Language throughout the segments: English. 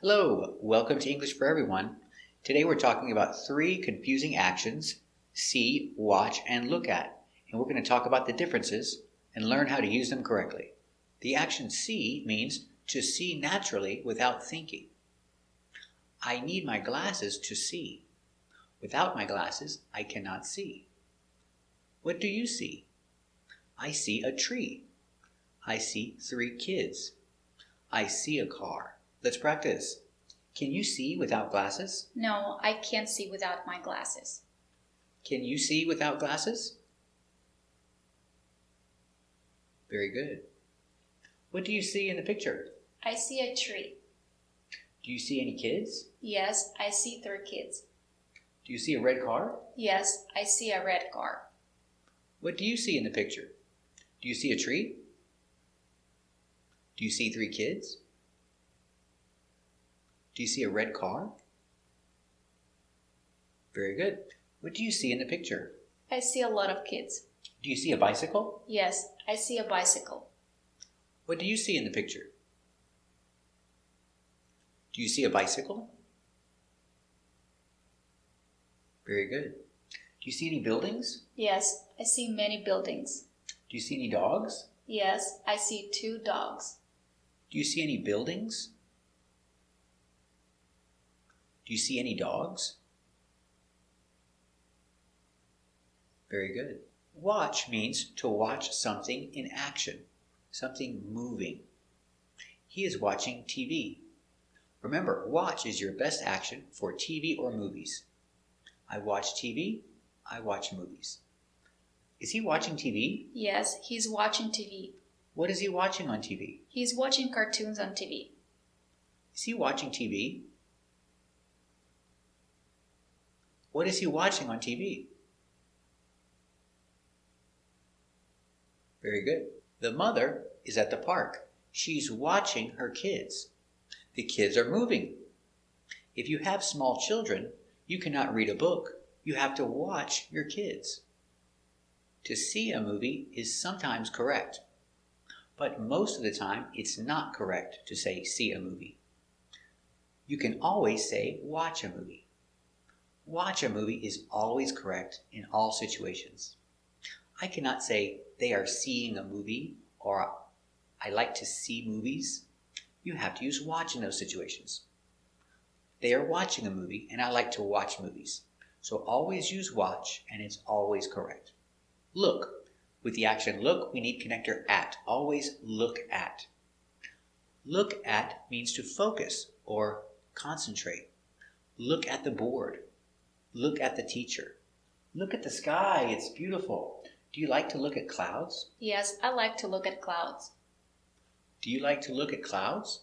Hello, welcome to English for Everyone. Today we're talking about 3 confusing actions: see, watch, and look at. And we're going to talk about the differences and learn how to use them correctly. The action see means to see naturally without thinking. I need my glasses to see. Without my glasses, I cannot see. What do you see? I see a tree. I see 3 kids. I see a car. Let's practice. Can you see without glasses? No, I can't see without my glasses. Can you see without glasses? Very good. What do you see in the picture? I see a tree. Do you see any kids? Yes, I see 3 kids. Do you see a red car? Yes, I see a red car. What do you see in the picture? Do you see a tree? Do you see 3 kids? Do you see a red car? Very good. What do you see in the picture? I see a lot of kids. Do you see a bicycle? Yes, I see a bicycle. What do you see in the picture? Do you see a bicycle? Very good. Do you see any buildings? Yes, I see many buildings. Do you see any dogs? Yes, I see 2 dogs. Do you see any buildings? Do you see any dogs? Very good. Watch means to watch something in action, something moving. He is watching TV. Remember, watch is your best action for TV or movies. I watch TV. I watch movies. Is he watching TV? Yes, he's watching TV. What is he watching on TV? He's watching cartoons on TV. Is he watching TV? What is he watching on TV? Very good. The mother is at the park. She's watching her kids. The kids are moving. If you have small children, you cannot read a book. You have to watch your kids. To see a movie is sometimes correct, but most of the time it's not correct to say see a movie. You can always say watch a movie. Watch a movie is always correct in all situations. I cannot say they are seeing a movie or I like to see movies. You have to use watch in those situations. They are watching a movie and I like to watch movies. So always use watch and it's always correct. Look. With the action look, we need connector at. Always look at. Look at means to focus or concentrate. Look at the board. Look at the teacher. Look at the sky. It's beautiful. Do you like to look at clouds? Yes, I like to look at clouds. Do you like to look at clouds?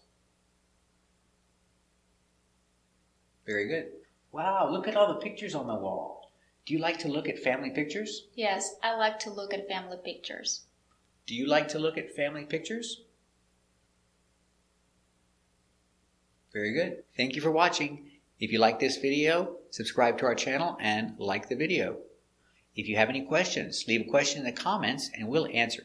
Very good. Wow, look at all the pictures on the wall. Do you like to look at family pictures? Yes, I like to look at family pictures. Do you like to look at family pictures? Very good. Thank you for watching. If you like this video, subscribe to our channel and like the video. If you have any questions, leave a question in the comments and we'll answer.